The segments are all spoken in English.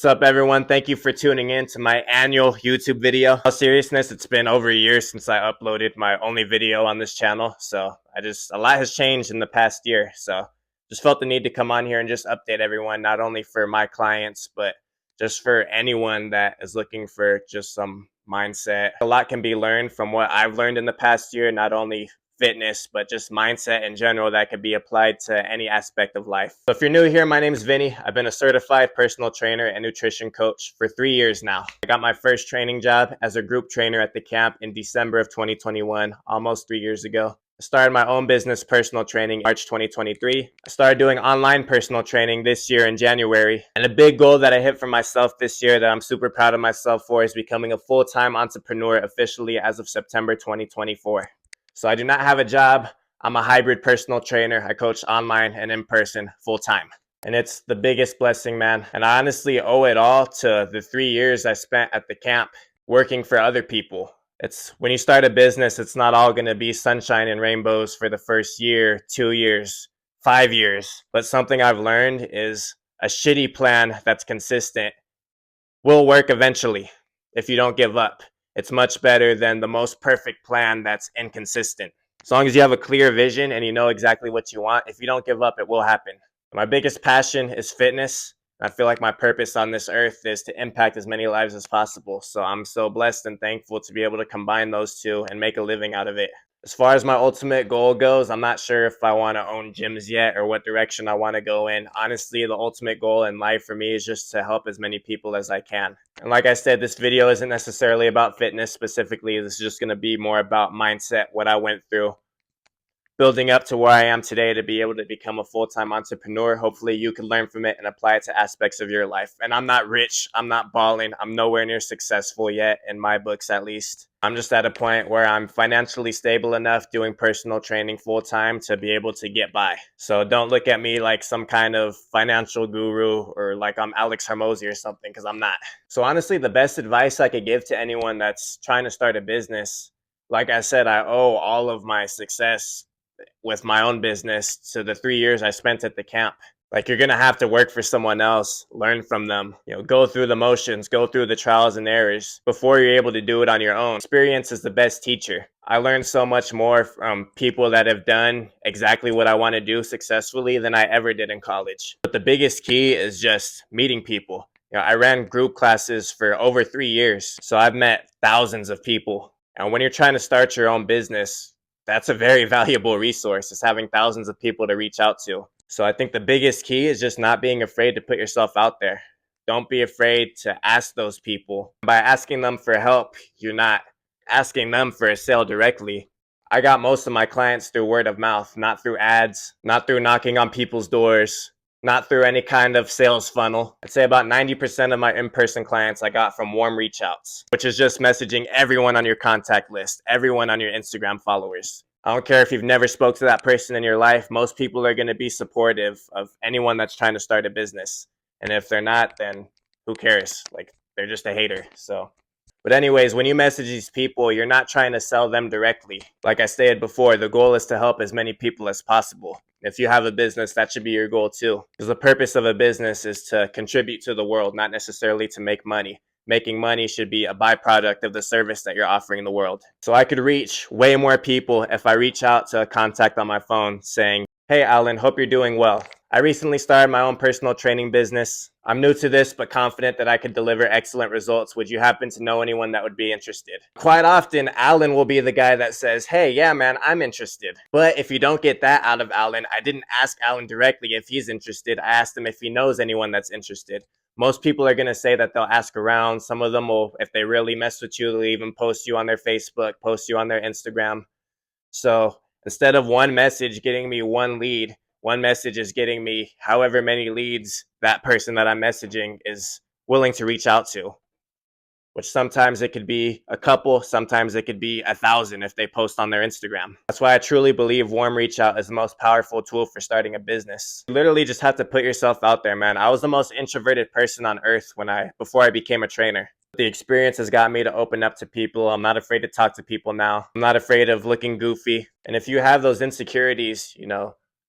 What's up, everyone? Thank you for tuning in to my annual YouTube video. In all seriousness, it's been over a year since I uploaded my only video on this channel, so a lot has changed in the past year, so just felt the need to come on here and just update everyone, not only for my clients, but just for anyone that is looking for just some mindset. A lot can be learned from what I've learned in the past year, not only fitness, but just mindset in general that could be applied to any aspect of life. So if you're new here, my name is Vinny. I've been a certified personal trainer and nutrition coach for 3 years now. I got my first training job as a group trainer at the camp in December of 2021, almost 3 years ago. I started my own business personal training in March 2023. I started doing online personal training this year in January. And a big goal that I hit for myself this year that I'm super proud of myself for is becoming a full-time entrepreneur officially as of September 2024. So I do not have a job. I'm a hybrid personal trainer. I coach online and in person full time. And it's the biggest blessing, man. And I honestly owe it all to the 3 years I spent at the camp working for other people. It's when you start a business, it's not all going to be sunshine and rainbows for the first year, 2 years, 5 years. But something I've learned is a shitty plan that's consistent will work eventually if you don't give up. It's much better than the most perfect plan that's inconsistent. As long as you have a clear vision and you know exactly what you want, if you don't give up, it will happen. My biggest passion is fitness. I feel like my purpose on this earth is to impact as many lives as possible. So I'm so blessed and thankful to be able to combine those two and make a living out of it. As far as my ultimate goal goes, I'm not sure if I want to own gyms yet or what direction I want to go in. Honestly, the ultimate goal in life for me is just to help as many people as I can. And like I said, this video isn't necessarily about fitness specifically. This is just going to be more about mindset, what I went through, building up to where I am today to be able to become a full-time entrepreneur. Hopefully you can learn from it and apply it to aspects of your life. And I'm not rich, I'm not balling, I'm nowhere near successful yet, in my books at least. I'm just at a point where I'm financially stable enough doing personal training full-time to be able to get by. So don't look at me like some kind of financial guru or like I'm Alex Hormozy or something, because I'm not. So honestly, the best advice I could give to anyone that's trying to start a business, like I said, I owe all of my success with my own business to the 3 years I spent at the camp. Like, you're going to have to work for someone else, learn from them, go through the motions, go through the trials and errors before you're able to do it on your own. Experience is the best teacher. I learned so much more from people that have done exactly what I want to do successfully than I ever did in college. But the biggest key is just meeting people. I ran group classes for over 3 years, so I've met thousands of people. And when you're trying to start your own business, that's a very valuable resource, is having thousands of people to reach out to. So I think the biggest key is just not being afraid to put yourself out there. Don't be afraid to ask those people. By asking them for help, you're not asking them for a sale directly. I got most of my clients through word of mouth, not through ads, not through knocking on people's doors, not through any kind of sales funnel. I'd say about 90% of my in-person clients I got from warm reach outs, which is just messaging everyone on your contact list, everyone on your Instagram followers. I don't care if you've never spoke to that person in your life. Most people are going to be supportive of anyone that's trying to start a business. And if they're not, then who cares? Like, they're just a hater. But anyways, when you message these people, you're not trying to sell them directly. Like I stated before, the goal is to help as many people as possible. If you have a business, that should be your goal too. Because the purpose of a business is to contribute to the world, not necessarily to make money. Making money should be a byproduct of the service that you're offering the world. So I could reach way more people if I reach out to a contact on my phone saying, "Hey Alan, hope you're doing well. I recently started my own personal training business. I'm new to this, but confident that I could deliver excellent results. Would you happen to know anyone that would be interested?" Quite often, Alan will be the guy that says, "Hey, yeah, man, I'm interested." But if you don't get that out of Alan, I didn't ask Alan directly if he's interested. I asked him if he knows anyone that's interested. Most people are going to say that they'll ask around. Some of them will, if they really mess with you, they'll even post you on their Facebook, post you on their Instagram. So instead of one message getting me one lead, one message is getting me however many leads that person that I'm messaging is willing to reach out to, which sometimes it could be a couple, sometimes it could be 1,000 if they post on their Instagram. That's why I truly believe warm reach out is the most powerful tool for starting a business. You literally just have to put yourself out there, man. I was the most introverted person on earth before I became a trainer. The experience has got me to open up to people. I'm not afraid to talk to people now. I'm not afraid of looking goofy. And if you have those insecurities,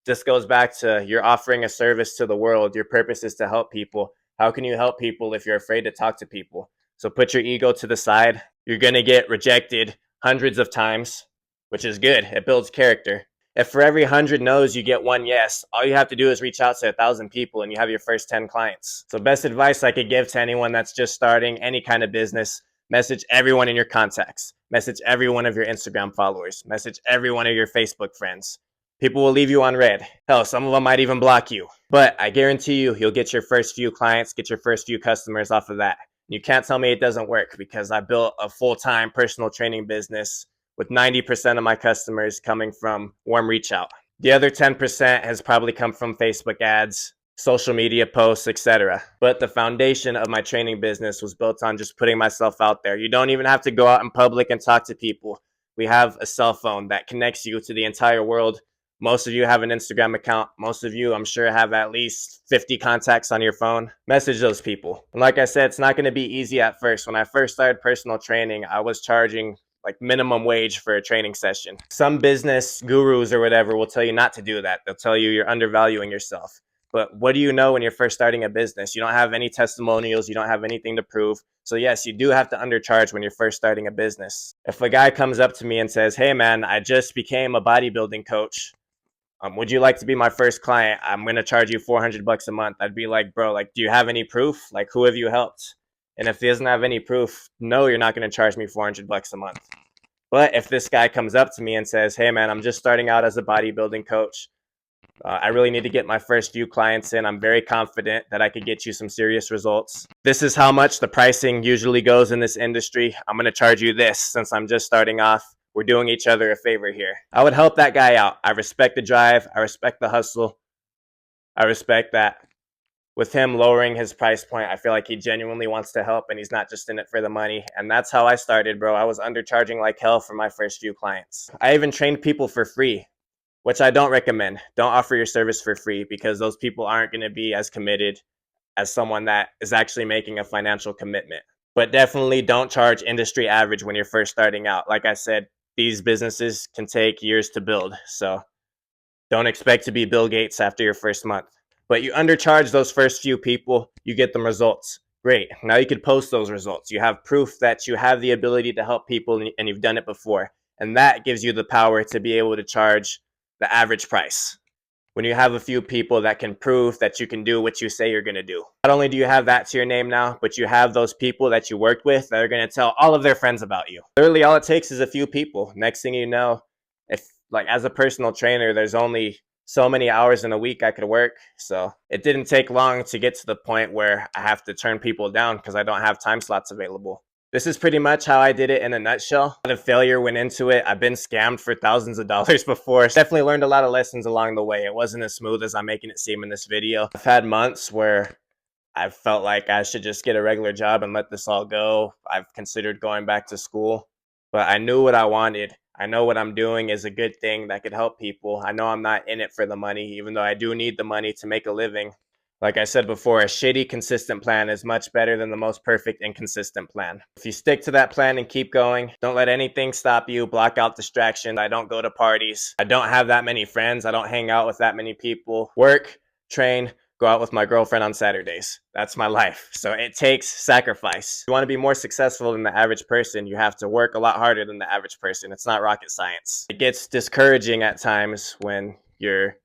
this goes back to you're offering a service to the world. Your purpose is to help people. How can you help people if you're afraid to talk to people? So put your ego to the side. You're going to get rejected hundreds of times, which is good. It builds character. If for every 100 no's you get one yes, all you have to do is reach out to 1,000 people and you have your first 10 clients. So best advice I could give to anyone that's just starting any kind of business: message everyone in your contacts, message every one of your Instagram followers, message every one of your Facebook friends. People will leave you on red. Hell, some of them might even block you. But I guarantee you'll get your first few clients, get your first few customers off of that. You can't tell me it doesn't work, because I built a full-time personal training business with 90% of my customers coming from warm reach out. The other 10% has probably come from Facebook ads, social media posts, etc. But the foundation of my training business was built on just putting myself out there. You don't even have to go out in public and talk to people. We have a cell phone that connects you to the entire world. Most of you have an Instagram account. Most of you, I'm sure, have at least 50 contacts on your phone. Message those people. And like I said, it's not going to be easy at first. When I first started personal training, I was charging like minimum wage for a training session. Some business gurus or whatever will tell you not to do that. They'll tell you you're undervaluing yourself. But what do you know when you're first starting a business? You don't have any testimonials. You don't have anything to prove. So yes, you do have to undercharge when you're first starting a business. If a guy comes up to me and says, "Hey man, I just became a bodybuilding coach. Would you like to be my first client? I'm going to charge you $400 a month." I'd be like, "Bro, like, do you have any proof? Like, who have you helped?" And if he doesn't have any proof, no, you're not going to charge me $400 a month. But if this guy comes up to me and says, "Hey man, I'm just starting out as a bodybuilding coach. I really need to get my first few clients in. I'm very confident that I could get you some serious results. This is how much the pricing usually goes in this industry. I'm going to charge you this since I'm just starting off. We're doing each other a favor here." I would help that guy out. I respect the drive. I respect the hustle. I respect that with him lowering his price point, I feel like he genuinely wants to help and he's not just in it for the money. And that's how I started, bro. I was undercharging like hell for my first few clients. I even trained people for free, which I don't recommend. Don't offer your service for free, because those people aren't going to be as committed as someone that is actually making a financial commitment. But definitely don't charge industry average when you're first starting out. Like I said, these businesses can take years to build. So don't expect to be Bill Gates after your first month. But you undercharge those first few people, you get them results. Great. Now you could post those results. You have proof that you have the ability to help people and you've done it before. And that gives you the power to be able to charge the average price. When you have a few people that can prove that you can do what you say you're going to do. Not only do you have that to your name now, but you have those people that you worked with that are going to tell all of their friends about you. Literally all it takes is a few people. Next thing you know, if like as a personal trainer, there's only so many hours in a week I could work. So it didn't take long to get to the point where I have to turn people down because I don't have time slots available. This is pretty much how I did it in a nutshell. A lot of failure went into it. I've been scammed for thousands of dollars before. Definitely learned a lot of lessons along the way. It wasn't as smooth as I'm making it seem in this video. I've had months where I felt like I should just get a regular job and let this all go. I've considered going back to school, but I knew what I wanted. I know what I'm doing is a good thing that could help people. I know I'm not in it for the money, even though I do need the money to make a living. Like I said before, a shitty consistent plan is much better than the most perfect inconsistent plan. If you stick to that plan and keep going, don't let anything stop you, block out distraction. I don't go to parties. I don't have that many friends. I don't hang out with that many people. Work, train, go out with my girlfriend on Saturdays. That's my life. So it takes sacrifice. If you want to be more successful than the average person, you have to work a lot harder than the average person. It's not rocket science. It gets discouraging at times when you're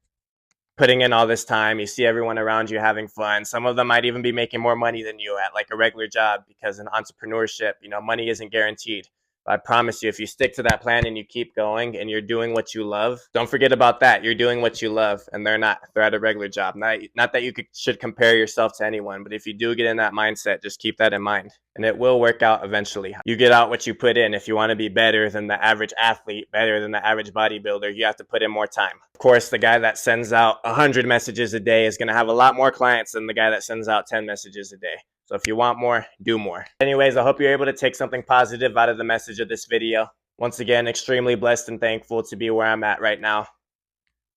putting in all this time, you see everyone around you having fun. Some of them might even be making more money than you at like a regular job, because in entrepreneurship, money isn't guaranteed. But I promise you, if you stick to that plan and you keep going and you're doing what you love, don't forget about that. You're doing what you love and they're not. They're at a regular job. Not that you should compare yourself to anyone, but if you do get in that mindset, just keep that in mind. And it will work out eventually. You get out what you put in. If you want to be better than the average athlete, better than the average bodybuilder, you have to put in more time. Of course, the guy that sends out 100 messages a day is going to have a lot more clients than the guy that sends out 10 messages a day. So if you want more, do more. Anyways, I hope you're able to take something positive out of the message of this video. Once again, extremely blessed and thankful to be where I'm at right now,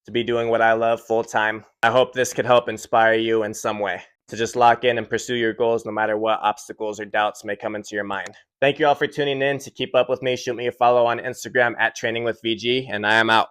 to be doing what I love full time. I hope this could help inspire you in some way to just lock in and pursue your goals no matter what obstacles or doubts may come into your mind. Thank you all for tuning in. To keep up with me, shoot me a follow on Instagram at trainingwithvg, and I am out.